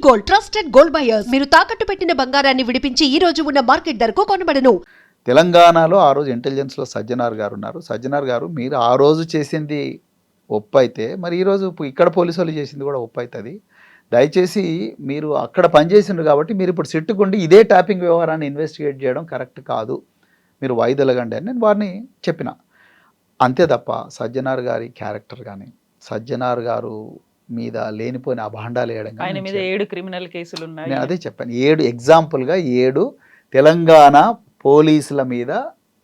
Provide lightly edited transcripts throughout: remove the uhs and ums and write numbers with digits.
Gold, trusted gold buyers. మీరు తాకట్టు పెట్టిన బంగారాన్ని విడిపించి ఈ రోజు ఉన్న మార్కెట్ ధరకు కొనబడను. తెలంగాణలో ఆ రోజు ఇంటెలిజెన్స్లో సజ్జనార్ గారు ఉన్నారు. సజ్జనార్ గారు మీరు ఆ రోజు చేసింది ఒప్పు అయితే మరి ఈరోజు ఇక్కడ పోలీసు వాళ్ళు చేసింది కూడా ఒప్పు అవుతుంది. దయచేసి మీరు అక్కడ పనిచేసిండ్రు కాబట్టి మీరు ఇప్పుడు సిట్టుకుండి ఇదే ట్యాపింగ్ వ్యవహారాన్ని ఇన్వెస్టిగేట్ చేయడం కరెక్ట్ కాదు, మీరు వాయిదలగండి అని నేను వారిని చెప్పిన. అంతే తప్ప సజ్జనార్ గారి క్యారెక్టర్ కానీ సజ్జనార్ గారు మీద లేనిపోయిన అభాండాలు వేయడం కానీ ఆయన మీద 7 క్రిమినల్ కేసులు ఉన్నాయి. నేను అదే చెప్పాను. 7 ఎగ్జాంపుల్గా 7 తెలంగాణ పోలీసుల మీద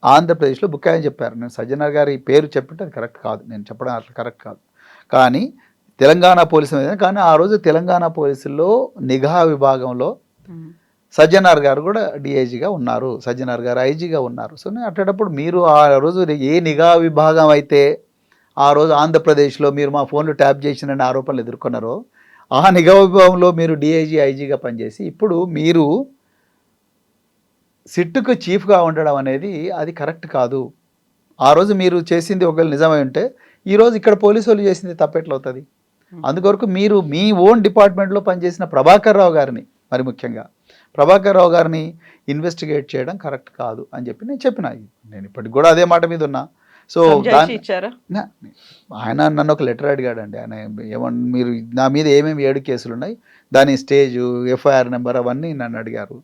ఆంధ్రప్రదేశ్లో బుక్ అయ్యని చెప్పారు. నేను సజ్జనార్ గారి పేరు చెప్పింటే అది కరెక్ట్ కాదు, నేను చెప్పడం అట్లా కరెక్ట్ కాదు. కానీ తెలంగాణ పోలీసుల మీద, కానీ ఆ రోజు తెలంగాణ పోలీసుల్లో నిఘా విభాగంలో సజ్జనార్ గారు కూడా డిఐజీగా ఉన్నారు, సజ్జనార్ గారు ఐజీగా ఉన్నారు. సో నేను అట్టేటప్పుడు మీరు ఆ రోజు ఏ నిఘా విభాగం అయితే ఆ రోజు ఆంధ్రప్రదేశ్లో మీరు మా ఫోన్లు ట్యాప్ చేసినని ఆరోపణలు ఎదుర్కొన్నారో ఆ నిఘా విభాగంలో మీరు డిఐజీ ఐజీగా పనిచేసి ఇప్పుడు మీరు సిట్టుకు చీఫ్గా ఉండడం అనేది అది కరెక్ట్ కాదు. ఆ రోజు మీరు చేసింది ఒకవేళ నిజమై ఉంటే ఈరోజు ఇక్కడ పోలీసు వాళ్ళు చేసింది తప్పెట్లవుతుంది. అందుకొరకు మీరు మీ ఓన్ డిపార్ట్మెంట్లో పనిచేసిన ప్రభాకర్ రావు గారిని, మరి ముఖ్యంగా ప్రభాకర్ రావు గారిని ఇన్వెస్టిగేట్ చేయడం కరెక్ట్ కాదు అని చెప్పి నేను చెప్పిన. నేను ఇప్పటికి కూడా అదే మాట మీద ఉన్నా. సో ఆయన నన్ను ఒక లెటర్ అడిగాడండి. ఆయన ఏమన్నా మీరు నా మీద ఏమేమి 7 కేసులు ఉన్నాయి, దాని స్టేజు, ఎఫ్ఐఆర్ నెంబర్ అవన్నీ నన్ను అడిగారు.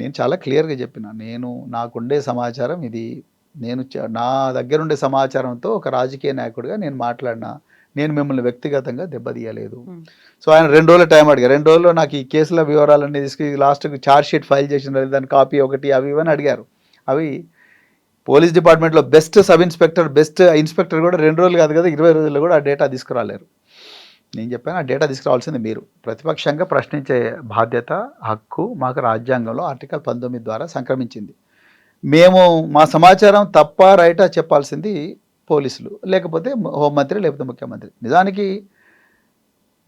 నేను చాలా క్లియర్గా చెప్పిన, నేను నాకుండే సమాచారం ఇది, నేను నా దగ్గర ఉండే సమాచారంతో ఒక రాజకీయ నాయకుడిగా నేను మాట్లాడినా, నేను మిమ్మల్ని వ్యక్తిగతంగా దెబ్బతీయలేదు. సో ఆయన 2 రోజుల టైం అడిగారు. 2 రోజుల్లో నాకు ఈ కేసుల వివరాలన్నీ తీసుకు లాస్ట్కి ఛార్జ్ షీట్ ఫైల్ చేసిన దాని కాపీ ఒకటి అవి ఇవన్నీ అడిగారు. అవి పోలీస్ డిపార్ట్మెంట్లో best sub inspector, best inspector కూడా 2 రోజులు కాదు కదా 20 రోజుల్లో కూడా ఆ డేటా తీసుకురాలేరు. నేను చెప్పాను ఆ డేటా తీసుకురావాల్సింది మీరు. ప్రతిపక్షంగా ప్రశ్నించే బాధ్యత, హక్కు మాకు రాజ్యాంగంలో ఆర్టికల్ 19 ద్వారా సంక్రమించింది. మేము మా సమాచారం తప్ప రైటా చెప్పాల్సింది పోలీసులు, లేకపోతే హోంమంత్రి, లేకపోతే ముఖ్యమంత్రి. నిజానికి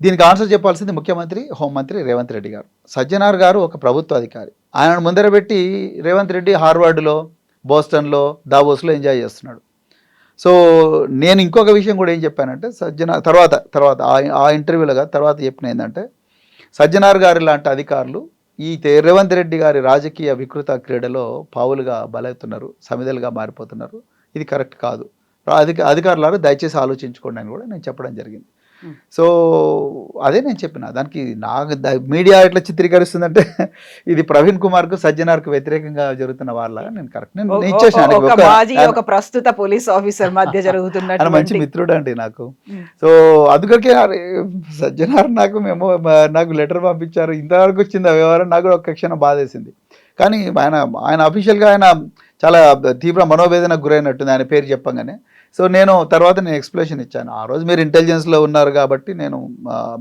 దీనికి ఆన్సర్ చెప్పాల్సింది ముఖ్యమంత్రి, హోంమంత్రి రేవంత్ రెడ్డి గారు. సజ్జనార్ గారు ఒక ప్రభుత్వ అధికారి. ఆయనను ముందర పెట్టి రేవంత్ రెడ్డి హార్వర్డ్లో, బోస్టన్లో, దావోస్లో ఎంజాయ్ చేస్తున్నాడు. సో నేను ఇంకొక విషయం కూడా ఏం చెప్పానంటే తర్వాత ఆ ఇంటర్వ్యూలో తర్వాత చెప్పిన ఏంటంటే సజ్జనార్ గారి లాంటి అధికారులు ఈ రేవంత్ రెడ్డి గారి రాజకీయ వికృత క్రీడలో పావులుగా బలవుతున్నారు, సమిధలుగా మారిపోతున్నారు. ఇది కరెక్ట్ కాదు. అధికారులారు దయచేసి ఆలోచించుకోండి అని కూడా నేను చెప్పడం జరిగింది. సో అదే నేను చెప్పిన. దానికి నాకు మీడియా ఎట్లా చిత్రీకరిస్తుందంటే ఇది ప్రవీణ్ కుమార్కు సజ్జనార్కు వ్యతిరేకంగా జరుగుతున్న వాళ్ళగా నేను కరెక్ట్ నేను ఇచ్చేసాను. ఒక ప్రస్తుత పోలీస్ ఆఫీసర్ మధ్య జరుగుతున్న మంచి మిత్రుడు అండి నాకు. సో అందుకొరకే సజ్జనార్ నాకు లెటర్ పంపించారు, ఇంతవరకు వచ్చింది ఆ వ్యవహారం. నాకు కూడా ఒక క్షణం బాధేసింది. కానీ ఆయన అఫీషియల్గా ఆయన చాలా తీవ్ర మనోవేదనకు గురైనట్టుంది ఆయన పేరు చెప్పంగానే. సో నేను ఎక్స్ప్లెనేషన్ ఇచ్చాను. ఆ రోజు మీరు ఇంటెలిజెన్స్లో ఉన్నారు కాబట్టి నేను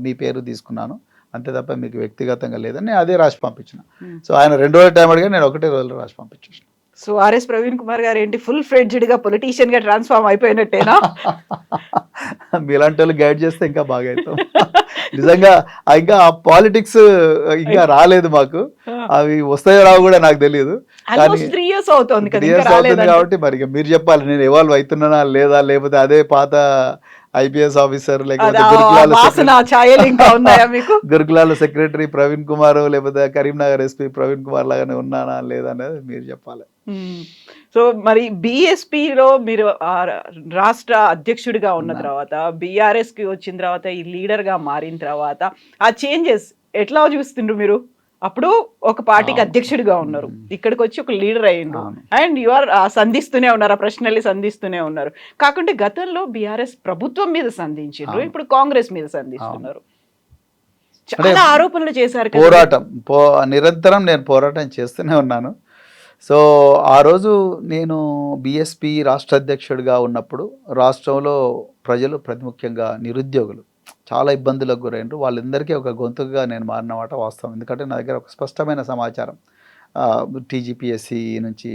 మీ పేరు తీసుకున్నాను, అంతే తప్ప మీకు వ్యక్తిగతంగా లేదని నేను అదే రాసి పంపించిన. సో ఆయన 2 రోజుల టైం అడిగా, నేను 1 రోజులో రాసి పంపించేసాను. సో ఆర్ఎస్ ప్రవీణ్ కుమార్ గారు ఏంటి ఫుల్ ఫ్లెడ్జ్డ్గా పొలిటీషియన్గా ట్రాన్స్ఫార్మ్ అయిపోయినట్టేనా? మీలాంటి వాళ్ళు గైడ్ చేస్తే ఇంకా బాగా అవుతాం. నిజంగా ఇంకా ఆ పాలిటిక్స్ ఇంకా రాలేదు మాకు, అవి వస్తాయో రావు కూడా నాకు తెలియదు. కానీ 3 years అవుతుంది కాబట్టి మరి మీరు చెప్పాలి, నేను ఎవాల్వ్ అవుతున్నానా లేదా, లేకపోతే అదే పాత ఐపీఎస్ ఆఫీసర్, లేకపోతే గురుకులాల సెక్రటరీ ప్రవీణ్ కుమార్, లేకపోతే కరీంనగర్ ఎస్పీ ప్రవీణ్ కుమార్ లాగానే ఉన్నానా లేదా అనేది మీరు చెప్పాలి. సో మరి బీఎస్పీలో మీరు రాష్ట్ర అధ్యక్షుడిగా ఉన్న తర్వాత, బీఆర్ఎస్కి వచ్చిన తర్వాత, ఈ లీడర్గా మారిన తర్వాత ఆ చేంజెస్ ఎట్లా చూస్తుండ్రు మీరు? అప్పుడు ఒక పార్టీకి అధ్యక్షుడిగా ఉన్నారు, ఇక్కడికి వచ్చి ఒక లీడర్ అయ్యిండు, అండ్ యు ఆర్ సంధిస్తూనే ఉన్నారు, ఆ ప్రశ్నల్ని సంధిస్తూనే ఉన్నారు. కాకుంటే గతంలో బీఆర్ఎస్ ప్రభుత్వం మీద సంధించారు, ఇప్పుడు కాంగ్రెస్ మీద సంధిస్తున్నారు. చాలా ఆరోపణలు చేశారు. నిరంతరం నేను పోరాటం చేస్తూనే ఉన్నాను. సో ఆ రోజు నేను బీఎస్పీ రాష్ట్ర అధ్యక్షుడిగా ఉన్నప్పుడు రాష్ట్రంలో ప్రజలు, ముఖ్యంగా నిరుద్యోగులు చాలా ఇబ్బందులకు గురైనరు. వాళ్ళందరికీ ఒక గొంతుగా నేను మారినమాట వాస్తవం. ఎందుకంటే నా దగ్గర ఒక స్పష్టమైన సమాచారం, టీజీపీఎస్సీ నుంచి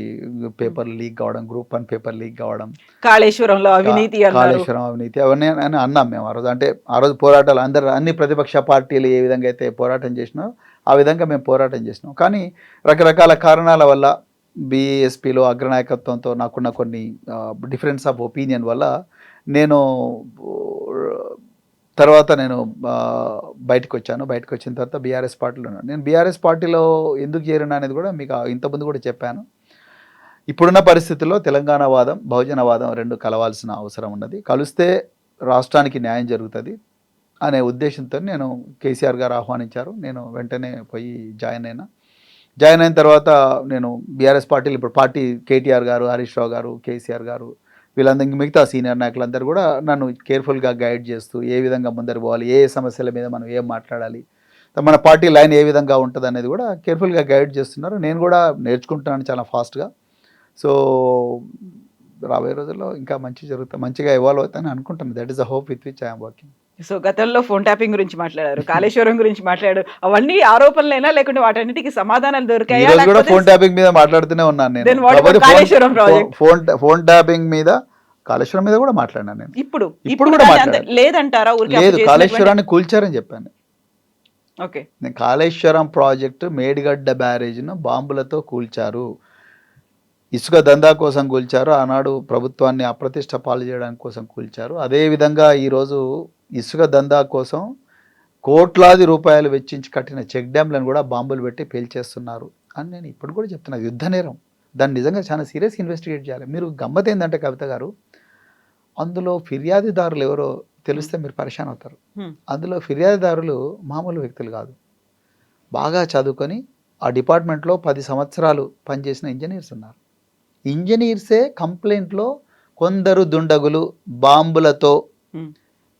పేపర్ లీక్ కావడం, గ్రూప్ 1 పేపర్ లీక్ కావడం, కాళేశ్వరం అవినీతి అవన్నీ అని అన్నాం మేము ఆ రోజు. అంటే ఆ రోజు పోరాటాలు అన్ని ప్రతిపక్ష పార్టీలు ఏ విధంగా అయితే పోరాటం చేసినాయో ఆ విధంగా మేము పోరాటం చేసినాం. కానీ రకరకాల కారణాల వల్ల బీఎస్పీలో అగ్రనాయకత్వంతో నాకున్న కొన్ని డిఫరెన్స్ ఆఫ్ ఒపీనియన్ వల్ల నేను తర్వాత నేను బయటకు వచ్చాను. బయటకు వచ్చిన తర్వాత బీఆర్ఎస్ పార్టీలో ఉన్నాను. నేను బీఆర్ఎస్ పార్టీలో ఎందుకు చేరినా అనేది కూడా మీకు ఇంతకుముందు కూడా చెప్పాను. ఇప్పుడున్న పరిస్థితుల్లో తెలంగాణ వాదం, బహుజన వాదం రెండు కలవాల్సిన అవసరం ఉన్నది. కలిస్తే రాష్ట్రానికి న్యాయం జరుగుతుంది అనే ఉద్దేశంతో నేను కేసీఆర్ గారు ఆహ్వానించారు. నేను వెంటనే పోయి జాయిన్ అయిన తర్వాత నేను బీఆర్ఎస్ పార్టీలు ఇప్పుడు పార్టీ కేటీఆర్ గారు, హరీష్ రావు గారు, కేసీఆర్ గారు వీళ్ళందరికీ మిగతా సీనియర్ నాయకులందరూ కూడా నన్ను కేర్ఫుల్గా గైడ్ చేస్తూ ఏ విధంగా ముందరు పోవాలి, ఏ సమస్యల మీద మనం ఏం మాట్లాడాలి, మన పార్టీ లైన్ ఏ విధంగా ఉంటుంది అనేది కూడా కేర్ఫుల్గా గైడ్ చేస్తున్నారు. నేను కూడా నేర్చుకుంటున్నాను చాలా ఫాస్ట్గా. సో రాబోయే రోజుల్లో ఇంకా మంచిగా ఇవాల్వ్ అవుతానని అనుకుంటాను. That is the hope with which I'm working. So గతంలో ఫోన్ ట్యాపింగ్ గురించి మాట్లాడారు, కాళేశ్వరం గురించి మాట్లాడారు. అవన్నీ ఆరోపణలైనా లేకుంటే వాటన్నిటికీ సమాధానాలు దొరికాయా? కూడా ఫోన్ ట్యాపింగ్ మీద మాట్లాడుతూనే ఉన్నాను నేను. కాళేశ్వరం ప్రాజెక్ట్ ఫోన్ ట్యాపింగ్ మీద, కాళేశ్వరం మీద కూడా మాట్లాడినాను నేను. ఇప్పుడు కూడా లేదంటారా? లేదు, కాళేశ్వరాన్ని కూల్చారని చెప్పాను. ఓకే, నేను కాళేశ్వరం ప్రాజెక్టు మేడిగడ్డ బ్యారేజ్ను బాంబులతో కూల్చారు, ఇసుక దందా కోసం కూల్చారు, ఆనాడు ప్రభుత్వాన్ని అప్రతిష్ట పాలు చేయడానికి కోసం కూల్చారు. అదేవిధంగా ఈరోజు ఇసుక దందా కోసం కోట్లాది రూపాయలు వెచ్చించి కట్టిన చెక్ డ్యామ్లను కూడా బాంబులు పెట్టి పేల్చేస్తున్నారు అని నేను ఇప్పుడు కూడా చెప్తున్నాను. యుద్ధ నేరం, దాన్ని నిజంగా చాలా సీరియస్ ఇన్వెస్టిగేట్ చేయాలి. మీరు గమ్మత్ ఏంటంటే కవిత గారు, అందులో ఫిర్యాదుదారులు ఎవరో తెలిస్తే మీరు పరిశాన్ అవుతారు. అందులో ఫిర్యాదుదారులు మామూలు వ్యక్తులు కాదు, బాగా చదువుకొని ఆ డిపార్ట్మెంట్లో 10 సంవత్సరాలు పనిచేసిన ఇంజనీర్స్ ఉన్నారు. ఇంజనీర్సే కంప్లైంట్లో కొందరు దుండగులు బాంబులతో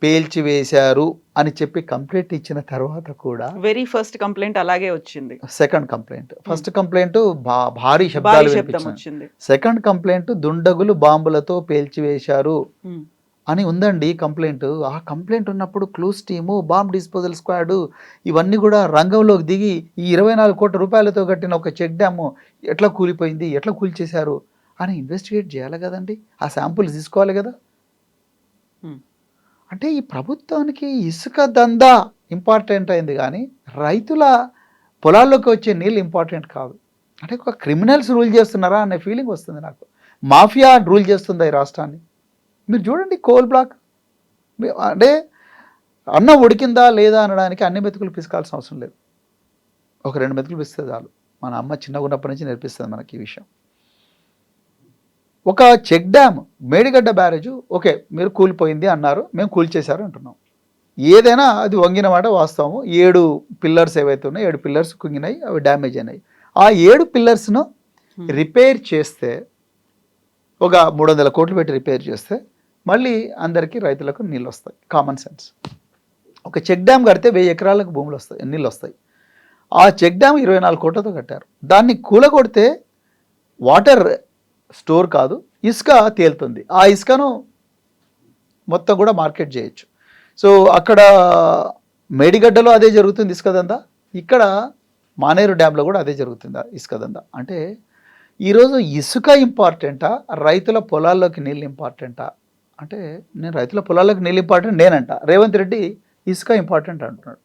పేల్చివేశారు అని చెప్పి కంప్లైంట్ ఇచ్చిన తర్వాత కూడా వెరీ ఫస్ట్ కంప్లైంట్ అలాగే వచ్చింది. సెకండ్ కంప్లైంట్, ఫస్ట్ కంప్లైంట్ భారీ శబ్దాలు వినిపించింది. సెకండ్ కంప్లైంట్ దుండగులు బాంబులతో పేల్చివేశారు అని ఉందండి కంప్లైంట్. ఆ కంప్లైంట్ ఉన్నప్పుడు clues team, bomb disposal squad ఇవన్నీ కూడా రంగంలోకి దిగి ఈ 24 కోట్ల రూపాయలతో కట్టిన ఒక చెక్ డ్యాము ఎట్లా కూలిపోయింది, ఎట్లా కూల్చేశారు అని ఇన్వెస్టిగేట్ చేయాలి కదండి. ఆ శాంపుల్స్ తీసుకోవాలి కదా. అంటే ఈ ప్రభుత్వానికి ఇసుక దందా ఇంపార్టెంట్ అయింది కానీ రైతుల పొలాల్లోకి వచ్చే నీళ్ళు ఇంపార్టెంట్ కాదు. అంటే ఒక క్రిమినల్స్ రూల్ చేస్తున్నారా అనే ఫీలింగ్ వస్తుంది నాకు. మాఫియా రూల్ చేస్తుందా ఈ రాష్ట్రాన్ని? మీరు చూడండి, కోల్ బ్లాక్ అంటే అన్నం ఉడికిందా లేదా అనడానికి అన్ని మెతుకులు పిసకాల్సిన అవసరం లేదు. ఒక 2 మెతుకులు పిస్తే చాలు. మన అమ్మ చిన్నగా ఉన్నప్పటి నుంచి నేర్పిస్తుంది మనకి ఈ విషయం. ఒక check dam Medigadda barrage okay, మీరు కూలిపోయింది అన్నారు, మేము కూల్చేశారు అంటున్నాం. ఏదైనా అది వంగిన మాట వాస్తవము. 7 పిల్లర్స్ ఏవైతే ఉన్నాయో 7 పిల్లర్స్ కుంగినాయి, అవి డ్యామేజ్ అయినాయి. ఆ 7 పిల్లర్స్ను రిపేర్ చేస్తే ఒక 300 కోట్లు పెట్టి రిపేర్ చేస్తే మళ్ళీ అందరికీ రైతులకు నీళ్ళు వస్తాయి. Common sense. ఒక చెక్ డ్యామ్ కడితే 1000 ఎకరాలకు భూములు వస్తాయి, నీళ్ళు వస్తాయి. ఆ చెక్ డ్యామ్ 24 కోట్లతో కట్టారు. దాన్ని కూలగొడితే వాటర్ స్టోర్ కాదు, ఇసుక తేలుతుంది. ఆ ఇసుకను మొత్తం కూడా మార్కెట్ చేయొచ్చు. సో అక్కడ మేడిగడ్డలో అదే జరుగుతుంది ఇసుక దందా, ఇక్కడ మానేరు డ్యాంలో కూడా అదే జరుగుతుందా ఇసుక దందా. అంటే ఈరోజు ఇసుక ఇంపార్టెంటా, రైతుల పొలాల్లోకి నీళ్ళు ఇంపార్టెంటా అంటే, నేను రైతుల పొలాల్లోకి నీళ్ళు ఇంపార్టెంట్ నేనంట, రేవంత్ రెడ్డి ఇసుక ఇంపార్టెంట్ అంటున్నాడు.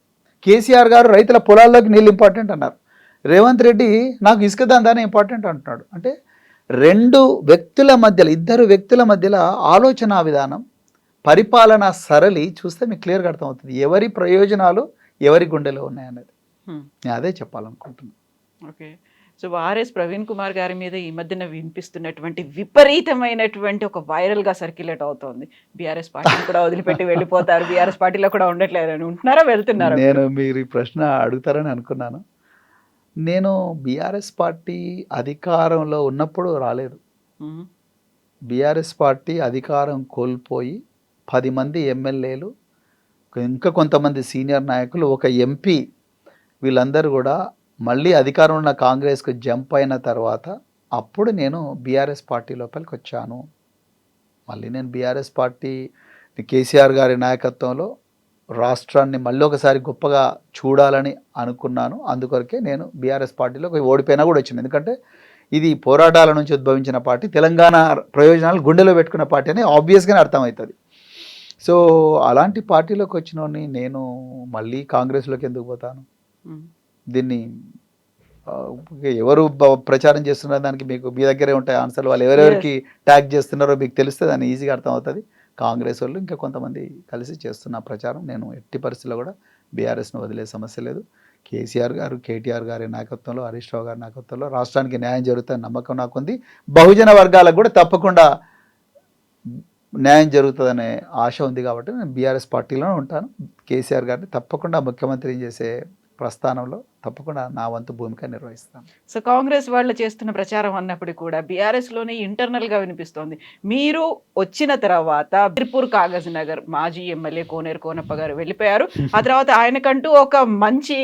కేసీఆర్ గారు రైతుల పొలాల్లోకి నీళ్ళు ఇంపార్టెంట్ అన్నారు, రేవంత్ రెడ్డి నాకు ఇసుక దందానే ఇంపార్టెంట్ అంటున్నాడు. అంటే 2 వ్యక్తుల మధ్యలో, 2 వ్యక్తుల మధ్యలో ఆలోచన విధానం, పరిపాలన సరళి చూస్తే మీకు క్లియర్గా అర్థమవుతుంది ఎవరి ప్రయోజనాలు ఎవరి గుండెలో ఉన్నాయనేది. నేను అదే చెప్పాలనుకుంటున్నాను. Okay, so RS Praveen Kumar గారి మీద ఈ మధ్యన వినిపిస్తున్నటువంటి విపరీతమైనటువంటి ఒక వైరల్గా సర్క్యులేట్ అవుతోంది, బీఆర్ఎస్ పార్టీ కూడా వదిలిపెట్టి వెళ్ళిపోతారు, బీఆర్ఎస్ పార్టీలో కూడా ఉండట్లేదు అని ఉంటున్నారా, వెళ్తున్నారా? నేను మీరు ఈ ప్రశ్న అడుగుతారని అనుకున్నాను. నేను బీఆర్ఎస్ పార్టీ అధికారంలో ఉన్నప్పుడు రాలేదు. బీఆర్ఎస్ పార్టీ అధికారం కోల్పోయి 10 మంది ఎమ్మెల్యేలు, ఇంకా కొంతమంది సీనియర్ నాయకులు, ఒక ఎంపీ, వీళ్ళందరూ కూడా మళ్ళీ అధికారం ఉన్న కాంగ్రెస్కు జంప్ అయిన తర్వాత అప్పుడు నేను బీఆర్ఎస్ పార్టీ లోపలికి వచ్చాను. మళ్ళీ నేను బీఆర్ఎస్ పార్టీ కేసీఆర్ గారి నాయకత్వంలో రాష్ట్రాన్ని మళ్ళీ ఒకసారి గొప్పగా చూడాలని అనుకున్నాను. అందుకొరకే నేను బీఆర్ఎస్ పార్టీలో ఓడిపోయినా కూడా వచ్చింది. ఎందుకంటే ఇది పోరాటాల నుంచి ఉద్భవించిన పార్టీ, తెలంగాణ ప్రయోజనాలు గుండెలో పెట్టుకున్న పార్టీ అని ఆబ్వియస్గానే అర్థమవుతుంది. సో అలాంటి పార్టీలోకి వచ్చినోని నేను మళ్ళీ కాంగ్రెస్లోకి ఎందుకు పోతాను? దీన్ని ఎవరు ప్రచారం చేస్తున్నారు దానికి మీకు మీ దగ్గరే ఉంటాయి ఆన్సర్లు. వాళ్ళు ఎవరెవరికి ట్యాగ్ చేస్తున్నారో మీకు తెలిస్తే దాన్ని ఈజీగా అర్థమవుతుంది. కాంగ్రెస్ వాళ్ళు ఇంకా కొంతమంది కలిసి చేస్తున్న ప్రచారం. నేను ఎట్టి పరిస్థితుల్లో కూడా బీఆర్ఎస్ను వదిలే సమస్య లేదు. కేసీఆర్ గారు, కేటీఆర్ గారి నాయకత్వంలో, హరీష్ రావు గారి నాయకత్వంలో రాష్ట్రానికి న్యాయం జరుగుతుందని నమ్మకం నాకుంది. బహుజన వర్గాలకు కూడా తప్పకుండా న్యాయం జరుగుతుందనే ఆశ ఉంది. కాబట్టి నేను బీఆర్ఎస్ పార్టీలోనే ఉంటాను. కేసీఆర్ గారిని తప్పకుండా ముఖ్యమంత్రి చేసే ప్రస్థానంలో తప్పకుండా నా వంతు భూమిక నిర్వహిస్తాను. సో కాంగ్రెస్ వాళ్ళు చేస్తున్న ప్రచారం అన్నప్పుడు కూడా బీఆర్ఎస్ లోనే ఇంటర్నల్ గా వినిపిస్తోంది. మీరు వచ్చిన తర్వాత సిర్పూర్ కాగజ్ నగర్ మాజీ ఎమ్మెల్యే కోనేరు కోనప్ప గారు వెళ్ళిపోయారు. ఆ తర్వాత ఆయనకంటూ ఒక మంచి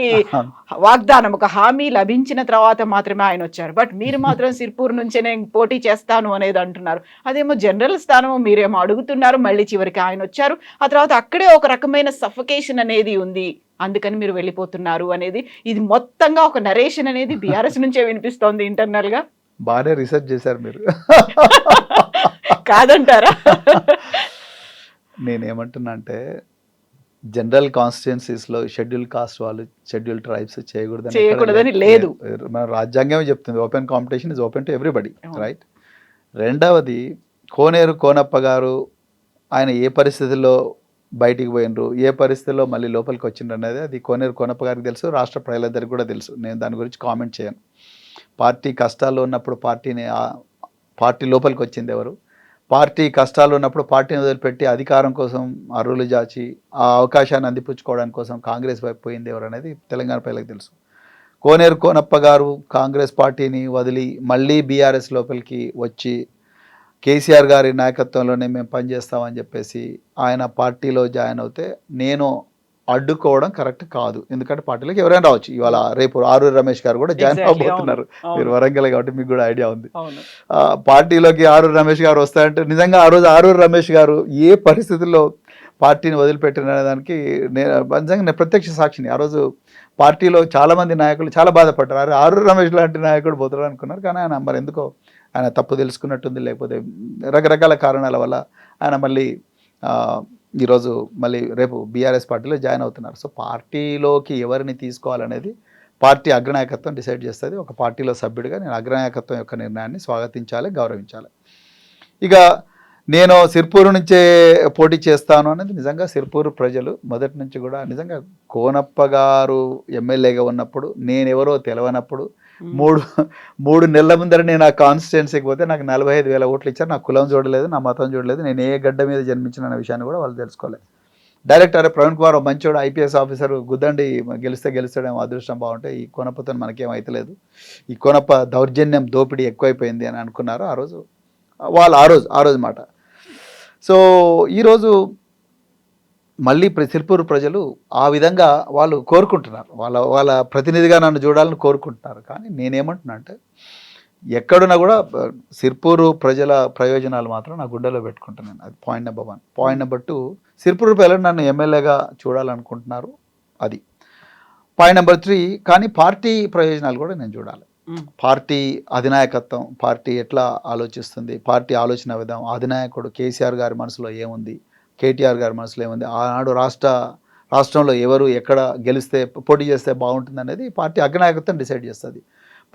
వాగ్దానం, ఒక హామీ లభించిన తర్వాత మాత్రమే ఆయన వచ్చారు. బట్ మీరు మాత్రం సిర్పూర్ నుంచే నేను పోటీ చేస్తాను అనేది అంటున్నారు. అదేమో జనరల్ స్థానం, మీరేమో అడుగుతున్నారు, మళ్ళీ చివరికి ఆయన వచ్చారు. ఆ తర్వాత అక్కడే ఒక రకమైన సఫకేషన్ అనేది ఉంది, అందుకని మీరు వెళ్ళిపోతున్నారు అనేది, ఇది మొత్తంగా ఒక నరేషన్ అనేది బీఆర్ఎస్ నుంచే వినిపిస్తోంది ఇంటర్నల్ గా. బాగానే రీసెర్చ్ చేశారు మీరు. కాదంటారా? నేనేమంటున్నా అంటే జనరల్ కాన్స్టిట్యున్సీస్లో షెడ్యూల్ కాస్ట్ వాళ్ళు, షెడ్యూల్ ట్రైబ్స్ చేయకూడదని లేదు. మన రాజ్యాంగమే చెప్తుంది, open competition is open to everybody, right. రెండవది, కోనేరు కోనప్ప గారు ఆయన ఏ పరిస్థితుల్లో బయటికి పోయినరు, ఏ పరిస్థితుల్లో మళ్ళీ లోపలికి వచ్చిండ్రు అనేది అది కోనేరు కోనప్ప గారికి తెలుసు, రాష్ట్ర ప్రజలందరికీ కూడా తెలుసు. నేను దాని గురించి కామెంట్ చేయను. పార్టీ కష్టాల్లో ఉన్నప్పుడు పార్టీ లోపలికి వచ్చింది ఎవరు, పార్టీ కష్టాలు ఉన్నప్పుడు పార్టీని వదిలిపెట్టి అధికారం కోసం అర్రులు జాచి ఆ అవకాశాన్ని అందిపుచ్చుకోవడానికి కోసం కాంగ్రెస్ వైపు పోయింది ఎవరు అనేది తెలంగాణ ప్రజలకు తెలుసు. కోనేరు కోనప్ప గారు కాంగ్రెస్ పార్టీని వదిలి మళ్ళీ బీఆర్ఎస్ లోపలికి వచ్చి కేసీఆర్ గారి నాయకత్వంలోనే మేము పనిచేస్తామని చెప్పేసి ఆయన పార్టీలో జాయిన్ అవుతే నేను అడ్డుకోవడం కరెక్ట్ కాదు. ఎందుకంటే పార్టీలోకి ఎవరైనా రావచ్చు. ఇవాళ రేపు ఆరూరి రమేష్ గారు కూడా జాయిన్ అవబోతున్నారు. మీరు వరంగల్ కాబట్టి మీకు కూడా ఐడియా ఉంది. పార్టీలోకి ఆరూరి రమేష్ గారు వస్తారంటే నిజంగా ఆ రోజు ఆరూరి రమేష్ గారు ఏ పరిస్థితుల్లో పార్టీని వదిలిపెట్టిన దానికి నేను ప్రత్యక్ష సాక్షిని. ఆ రోజు పార్టీలో చాలామంది నాయకులు చాలా బాధపడ్డారు. ఆరూరి రమేష్ లాంటి నాయకుడు పోతారు అనుకున్నారు. కానీ ఆయన మరి ఎందుకో ఆయన తప్పు తెలుసుకున్నట్టుంది, లేకపోతే రకరకాల కారణాల వల్ల ఆయన మళ్ళీ ఈరోజు మళ్ళీ రేపు బీఆర్ఎస్ పార్టీలో జాయిన్ అవుతున్నారు. సో పార్టీలోకి ఎవరిని తీసుకోవాలనేది పార్టీ అగ్రనాయకత్వం డిసైడ్ చేస్తుంది. ఒక పార్టీలో సభ్యుడిగా నేను అగ్రనాయకత్వం యొక్క నిర్ణయాన్ని స్వాగతించాలి, గౌరవించాలి. ఇక నేను సిర్పూరు నుంచే పోటీ చేస్తాను అనేది నిజంగా సిర్పూరు ప్రజలు మొదటి నుంచి కూడా నిజంగా కోనప్ప గారు ఎమ్మెల్యేగా ఉన్నప్పుడు నేనెవరో తెలవనప్పుడు మూడు నెలల ముందర నేను ఆ కాన్స్టిట్యున్సీకి పోతే నాకు 45,000 ఓట్లు ఇచ్చారు. నా కులం చూడలేదు, నా మతం చూడలేదు, నేను ఏ గడ్డ మీద జన్మించిన అనే విషయాన్ని కూడా వాళ్ళు తెలుసుకోలేదు. డైరెక్ట్ అరే ప్రవీణ్ కుమార్ మంచోడు, ఐపీఎస్ ఆఫీసర్, గుద్దండి గెలుస్తాడేమో, అదృష్టం బాగుంటే ఈ కోనప్పతో మనకేం అవుతలేదు, ఈ కోనప్ప దౌర్జన్యం దోపిడీ ఎక్కువైపోయింది అని అనుకున్నారు ఆ రోజు వాళ్ళు. ఆ రోజు మాట. సో ఈరోజు మళ్ళీ సిర్పూరు ప్రజలు ఆ విధంగా వాళ్ళు కోరుకుంటున్నారు, వాళ్ళ ప్రతినిధిగా నన్ను చూడాలని కోరుకుంటున్నారు. కానీ నేనేమంటున్నా అంటే ఎక్కడున్నా కూడా సిర్పూరు ప్రజల ప్రయోజనాలు మాత్రం నా గుండెలో పెట్టుకుంటున్నాను. అది point number 1. Point number 2, Sirpur ప్రజలు నన్ను ఎమ్మెల్యేగా చూడాలనుకుంటున్నారు. అది పాయింట్ నెంబర్ 3. కానీ పార్టీ ప్రయోజనాలు కూడా నేను చూడాలి. పార్టీ అధినాయకత్వం, పార్టీ ఎట్లా ఆలోచిస్తుంది, పార్టీ ఆలోచన విధానం, అధినాయకుడు కేసీఆర్ గారి మనసులో ఏముంది, కేటీఆర్ గారి మనసులో ఏముంది, ఆనాడు రాష్ట్రంలో ఎవరు ఎక్కడ గెలిస్తే పోటీ చేస్తే బాగుంటుంది అనేది పార్టీ అగ్రనాయకత్వం డిసైడ్ చేస్తుంది.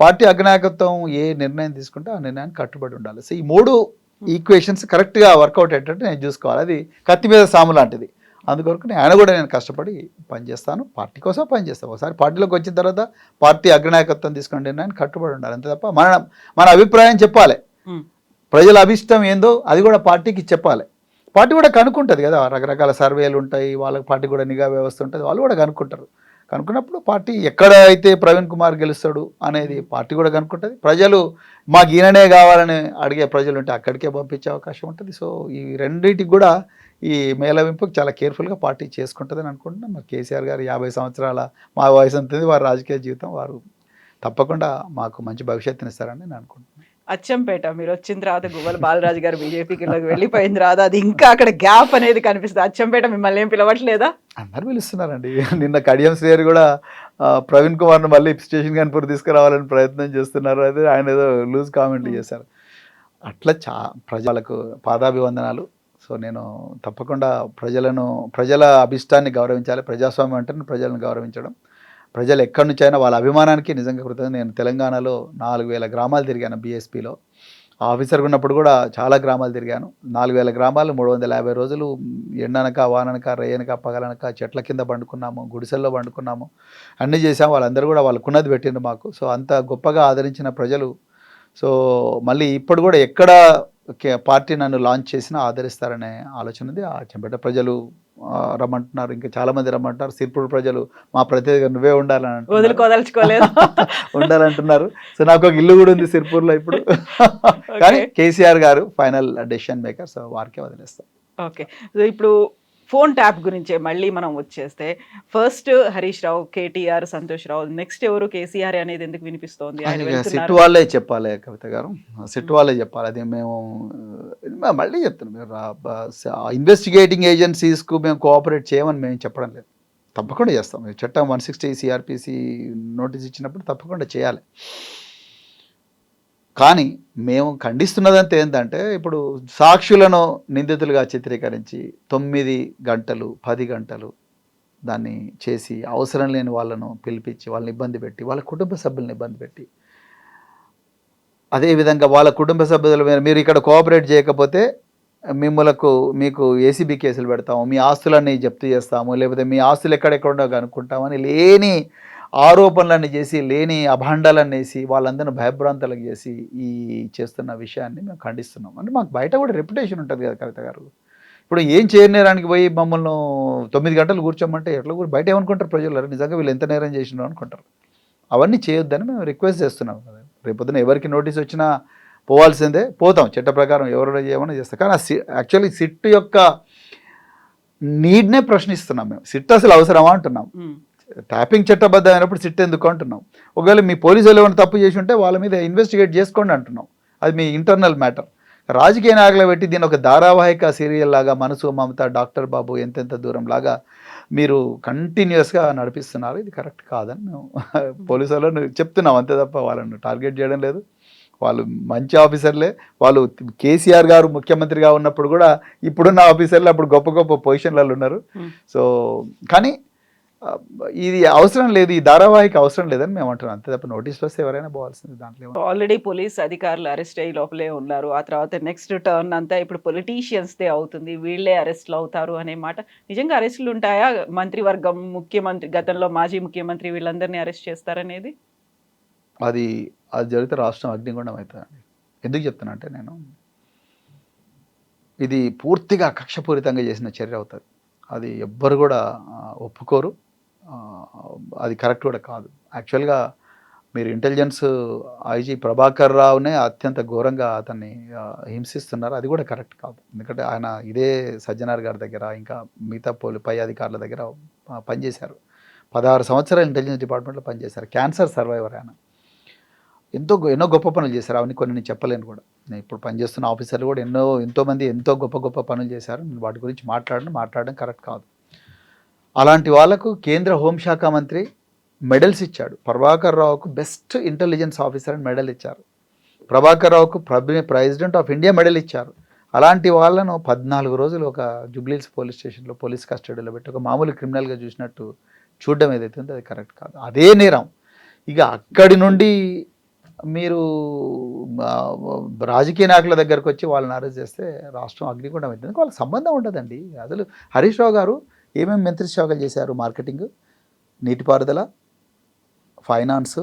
పార్టీ అగ్రనాయకత్వం ఏ నిర్ణయం తీసుకుంటే ఆ నిర్ణయానికి కట్టుబడి ఉండాలి. సో ఈ 3 ఈక్వేషన్స్ కరెక్ట్గా వర్కౌట్ అయ్యేటట్టు నేను చూసుకోవాలి. అది కత్తి మీద సాము లాంటిది. అందుకొరకు నేను కష్టపడి పనిచేస్తాను, పార్టీ కోసం పనిచేస్తాను. ఒకసారి పార్టీలోకి వచ్చిన తర్వాత పార్టీ అగ్రనాయకత్వం తీసుకునే నిర్ణయానికి కట్టుబడి ఉండాలి. అంతే తప్ప మన అభిప్రాయం చెప్పాలి. ప్రజల అభిష్టం ఏందో అది కూడా పార్టీకి చెప్పాలి. పార్టీ కూడా కనుక్కుంటుంది కదా, రకరకాల సర్వేలు ఉంటాయి, వాళ్ళకి పార్టీ కూడా నిఘా వ్యవస్థ ఉంటుంది, వాళ్ళు కూడా కనుక్కుంటారు. కనుక్కున్నప్పుడు పార్టీ ఎక్కడ అయితే ప్రవీణ్ కుమార్ గెలుస్తాడు అనేది పార్టీ కూడా కనుక్కుంటుంది. ప్రజలు మాకు ఈయననే కావాలని అడిగే ప్రజలు ఉంటే అక్కడికే పంపించే అవకాశం ఉంటుంది. సో ఈ రెండింటికి కూడా ఈ మేళవింపుకు చాలా కేర్ఫుల్గా పార్టీ చేసుకుంటుందని అనుకుంటున్నాం. మరి కేసీఆర్ గారు 50 సంవత్సరాల మా వయసు ఉంటుంది, వారి రాజకీయ జీవితం, వారు తప్పకుండా మాకు మంచి భవిష్యత్తుని ఇస్తారని నేను అనుకుంటున్నాను. అచ్చంపేట మీరు వచ్చిన తర్వాత గువ్వల బాలరాజు గారు బీజేపీకి వెళ్ళిపోయిన తర్వాత అది ఇంకా అక్కడ గ్యాప్ అనేది కనిపిస్తుంది. అచ్చంపేట మిమ్మల్ని ఏం పిలవట్లేదా? అందరు పిలుస్తున్నారండి. నిన్న కడియం శ్రేయర్ కూడా ప్రవీణ్ కుమార్ను మళ్ళీ స్టేషన్ గన్పూర్ తీసుకురావాలని ప్రయత్నం చేస్తున్నారు. అదే ఆయన ఏదో లూజ్ కామెంట్లు చేశారు. అట్లా ప్రజలకు పాదాభివందనాలు. సో నేను తప్పకుండా ప్రజల అభిష్టాన్ని గౌరవించాలి. ప్రజాస్వామ్యం అంటే ప్రజలను గౌరవించడం. ప్రజలు ఎక్కడి నుంచి అయినా వాళ్ళ అభిమానానికి నిజంగా కృతజ్ఞత. నేను తెలంగాణలో 4,000 గ్రామాలు తిరిగాను బీఎస్పీలో. ఆఫీసర్గా ఉన్నప్పుడు కూడా చాలా గ్రామాలు తిరిగాను. 4000 గ్రామాలు 350 రోజులు ఎండనక, వాననక, రేయనక, పగలనక చెట్ల కింద పండుకున్నాము, గుడిసెల్లో పండుకున్నాము, అన్నీ చేసాము. వాళ్ళందరూ కూడా వాళ్ళకున్నది పెట్టిండ్రు మాకు. సో అంత గొప్పగా ఆదరించిన ప్రజలు. సో మళ్ళీ ఇప్పుడు కూడా ఎక్కడ పార్టీ నన్ను లాంచ్ చేసినా ఆదరిస్తారనే ఆలోచన ఉంది. ఆ చెంపేట ప్రజలు రమ్మంటున్నారు, ఇంకా చాలామంది రమ్మంటున్నారు. సిర్పూర్ ప్రజలు మా ప్రతినిధిగా నువ్వే ఉండాలని వదులుకోదలుచుకోలేదు. ఉండాలంటున్నారు. సో నాకు ఒక ఇల్లు కూడా ఉంది సిర్పూర్లో ఇప్పుడు. కానీ కేసీఆర్ గారు ఫైనల్ డెసిషన్ మేకర్, సో వారికే వదిలేస్తాం. ఓకే, సో ఇప్పుడు ఫోన్ ట్యాప్ గురించే మళ్ళీ మనం వచ్చేస్తే, ఫస్ట్ హరీష్ రావు, కేటీఆర్, సంతోష్ రావు, నెక్స్ట్ ఎవరు కేసీఆర్ అనేది ఎందుకు వినిపిస్తోంది? ఆయన సిట్ వెళ్తున్నారు. వాళ్ళే చెప్పాలి కవిత గారు, సిట్ వాళ్ళే చెప్పాలి. అది మేము మళ్ళీ చెప్తున్నాం, ఇన్వెస్టిగేటింగ్ ఏజెన్సీస్కు మేము కోఆపరేట్ చేయమని మేము చెప్పడం లేదు. తప్పకుండా చేస్తాం. చట్టం 160 సిఆర్పిసి నోటీస్ ఇచ్చినప్పుడు తప్పకుండా చేయాలి. కానీ మేము ఖండిస్తున్నదంతా ఏంటంటే, ఇప్పుడు సాక్షులను నిందితులుగా చిత్రీకరించి 9 గంటలు 10 గంటలు దాన్ని చేసి అవసరం లేని వాళ్ళను పిలిపించి వాళ్ళని ఇబ్బంది పెట్టి, వాళ్ళ కుటుంబ సభ్యులను ఇబ్బంది పెట్టి, అదేవిధంగా వాళ్ళ కుటుంబ సభ్యుల మీద మీరు ఇక్కడ కోఆపరేట్ చేయకపోతే మీకు ఏసీబీ కేసులు పెడతాము, మీ ఆస్తులన్నీ జప్తు చేస్తాము, లేకపోతే మీ ఆస్తులు ఎక్కడెక్కడో కనుక్కుంటామని లేని ఆరోపణలన్నీ చేసి, లేని అభాండాలన్నీ వేసి, వాళ్ళందరినీ భయభ్రాంతలకు చేసి ఈ చేస్తున్న విషయాన్ని మేము ఖండిస్తున్నాం. అంటే మాకు బయట కూడా రెప్యుటేషన్ ఉంటుంది కదా కవిత గారు. ఇప్పుడు ఏం చేయనేరానికి పోయి మమ్మల్ని 9 గంటలు కూర్చోమంటే ఎట్లా బయట ఏమనుకుంటారు ప్రజలు? నిజంగా వీళ్ళు ఎంత నేరం చేసినారు అనుకుంటారు. అవన్నీ చేయొద్దని మేము రిక్వెస్ట్ చేస్తున్నాం. రేపొద్దున ఎవరికి నోటీస్ వచ్చినా పోవాల్సిందే, పోతాం చట్ట ప్రకారం, ఎవరు చేయమని చేస్తాం. కానీ యాక్చువల్లీ సిట్ యొక్క నీడ్నే ప్రశ్నిస్తున్నాం మేము. సిట్ అసలు అవసరమా అంటున్నాం. ట్యాపింగ్ చట్టబద్ధమైనప్పుడు సిట్ ఎందుకు అంటున్నాం. ఒకవేళ మీ పోలీసులు ఏమైనా తప్పు చేసి ఉంటే వాళ్ళ మీద ఇన్వెస్టిగేట్ చేసుకోండి అంటున్నాం. అది మీ ఇంటర్నల్ మ్యాటర్. రాజకీయ నాయకులు పెట్టి దీని ఒక ధారావాహిక సీరియల్ లాగా, మనసు మమత, డాక్టర్ బాబు, ఎంతెంత దూరం లాగా మీరు కంటిన్యూస్గా నడిపిస్తున్నారు. ఇది కరెక్ట్ కాదని మేము పోలీసు వాళ్ళని చెప్తున్నాం, అంతే తప్ప వాళ్ళని టార్గెట్ చేయడం లేదు. వాళ్ళు మంచి ఆఫీసర్లే. వాళ్ళు కేసీఆర్ గారు ముఖ్యమంత్రిగా ఉన్నప్పుడు కూడా ఇప్పుడున్న ఆఫీసర్లు అప్పుడు గొప్ప గొప్ప పొజిషన్లలో ఉన్నారు. సో కానీ ఇది అవసరం లేదు, ఈ ధారావాహిక అవసరం లేదని మేము అంటున్నాం, అంతే తప్ప నోటీసులు వస్తే ఎవరైనా పోవాల్సింది. దాంట్లో ఆల్రెడీ పోలీస్ అధికారులు అరెస్ట్ అయ్యి లోపలే ఉన్నారు. ఆ తర్వాత నెక్స్ట్ టర్న్ అంతా ఇప్పుడు పొలిటీషియన్స్దే అవుతుంది, వీళ్ళే అరెస్ట్లు అవుతారు అనే మాట. నిజంగా అరెస్టులు ఉంటాయా? మంత్రివర్గం, ముఖ్యమంత్రి, గతంలో మాజీ ముఖ్యమంత్రి, వీళ్ళందరినీ అరెస్ట్ చేస్తారనేది అది జరిగితే రాష్ట్రం అగ్నిగుండం అవుతుందండి. ఎందుకు చెప్తున్నా అంటే, నేను ఇది పూర్తిగా కక్షపూరితంగా చేసిన చర్య అవుతుంది. అది ఎవ్వరు కూడా ఒప్పుకోరు. అది కరెక్ట్ కూడా కాదు. యాక్చువల్గా మీరు ఇంటెలిజెన్స్ ఐజీ ప్రభాకర్ రావునే అత్యంత ఘోరంగా అతన్ని హింసిస్తున్నారు. అది కూడా కరెక్ట్ కాదు. ఎందుకంటే ఆయన ఇదే సజ్జనార్ గారి దగ్గర, ఇంకా మిగతా పై అధికారుల దగ్గర పనిచేశారు. 16 సంవత్సరాలు ఇంటెలిజెన్స్ డిపార్ట్మెంట్లో పనిచేశారు. క్యాన్సర్ సర్వైవర్ ఆయన. ఎన్నో గొప్ప పనులు చేశారు. అవన్నీ కొన్ని నేను చెప్పలేను కూడా. నేను ఇప్పుడు పనిచేస్తున్న ఆఫీసర్లు కూడా ఎంతోమంది ఎంతో గొప్ప గొప్ప పనులు చేశారు. నేను వాటి గురించి మాట్లాడడం కరెక్ట్ కాదు. అలాంటి వాళ్ళకు కేంద్ర హోంశాఖ మంత్రి మెడల్స్ ఇచ్చాడు. ప్రభాకర్ రావుకు బెస్ట్ ఇంటెలిజెన్స్ ఆఫీసర్ అని మెడల్ ఇచ్చారు. ప్రభాకర్ రావుకు ప్రెసిడెంట్ ఆఫ్ ఇండియా మెడల్ ఇచ్చారు. అలాంటి వాళ్ళను 14 రోజులు ఒక జూబ్లీహిల్స్ పోలీస్ స్టేషన్లో పోలీస్ కస్టడీలో పెట్టి ఒక మామూలు క్రిమినల్గా చూసినట్టు చూడడం ఏదైతే ఉందో అది కరెక్ట్ కాదు. అదే నేరం. ఇక అక్కడి నుండి మీరు రాజకీయ నాయకుల దగ్గరకు వచ్చి వాళ్ళని అరెస్ట్ చేస్తే రాష్ట్రం అగ్నిగుండం అవుతుంది. వాళ్ళకి సంబంధం ఉండదండి. అసలు హరీష్ రావు గారు ఏమేమి మంత్రి శాఖలు చేశారు? మార్కెటింగ్, నీటిపారుదల, ఫైనాన్స్,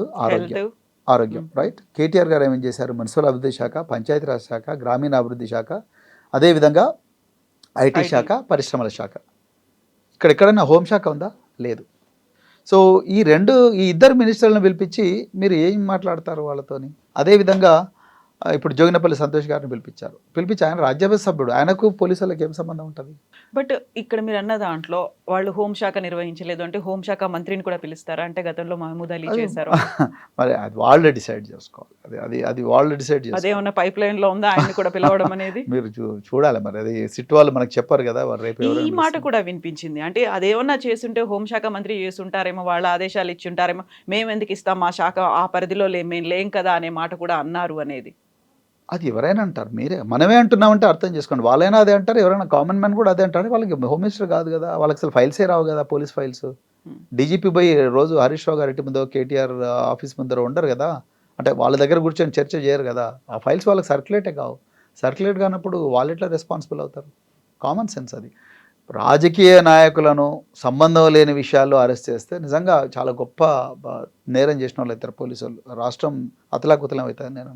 ఆరోగ్యం, రైట్. కేటీఆర్ గారు ఏమేమి చేశారు? మున్సిపల్ అభివృద్ధి శాఖ, పంచాయతీరాజ్ శాఖ, గ్రామీణ అభివృద్ధి శాఖ, అదేవిధంగా ఐటీ శాఖ, పరిశ్రమల శాఖ. ఎక్కడైనా హోంశాఖ ఉందా? లేదు. సో ఈ ఇద్దరు మినిస్టర్లను పిలిపించి మీరు ఏం మాట్లాడతారు వాళ్ళతోని? అదేవిధంగా ఇప్పుడు జోగినపల్లి సంతోష్ గారిని పిలిపించి ఆయన రాజ్యసభ సభ్యుడు, ఆయనకు పోలీసులకు ఏం సంబంధం ఉంటుంది? బట్ ఇక్కడ మీరు అన్న దాంట్లో వాళ్ళు హోంశాఖ నిర్వహించలేదు అంటే హోంశాఖ మంత్రిని కూడా పిలుస్తారా? అంటే గతంలో మహమూద్ అలీ చేశారు. మరి అది వాళ్ళే డిసైడ్ చేసుకోవాలి. అది వాళ్ళు డిసైడ్ చేసుకోవాలి. అదేమన్నా పైప్ లైన్ లో ఉందా ఆయన కూడా పిలవడం అనేది? మీరు చూడాలి. మరి అది సిట్ వాళ్ళు మనకు చెప్పారు కదా. రేపు ఈ మాట కూడా వినిపించింది. అంటే అదేమన్నా చేస్తుంటే హోంశాఖ మంత్రి చేస్తుంటారేమో, వాళ్ళ ఆదేశాలు ఇచ్చుంటారేమో, మేము ఎందుకు ఇస్తాం, మా శాఖ ఆ పరిధిలో మేము లేం కదా అనే మాట కూడా అన్నారు అనేది. అది ఎవరైనా అంటారు, మనమే అంటున్నామంటే అర్థం చేసుకోండి. వాళ్ళైనా అదే అంటారు, ఎవరైనా కామన్ మ్యాన్ కూడా అదే అంటారు. వాళ్ళకి హోమ్ మినిస్టర్ కాదు కదా, వాళ్ళకి అసలు ఫైల్సే రావు కదా, పోలీస్ ఫైల్స్. డీజీపీ పోయి రోజు హరీష్ రావు గారి ఇంటి ముందో కేటీఆర్ ఆఫీస్ ముందర ఉండరు కదా. అంటే వాళ్ళ దగ్గర కూర్చొని చర్చ చేయరు కదా, ఆ ఫైల్స్ వాళ్ళకి సర్క్యులేటే కావు. సర్క్యులేట్ కానప్పుడు వాళ్ళు ఎట్లా రెస్పాన్సిబుల్ అవుతారు? కామన్ సెన్స్ అది. రాజకీయ నాయకులను సంబంధం లేని విషయాల్లో అరెస్ట్ చేస్తే నిజంగా చాలా గొప్ప నేరం చేసిన వాళ్ళు అవుతారు పోలీసు వాళ్ళు. రాష్ట్రం అతలాకుతలం అవుతుంది నేను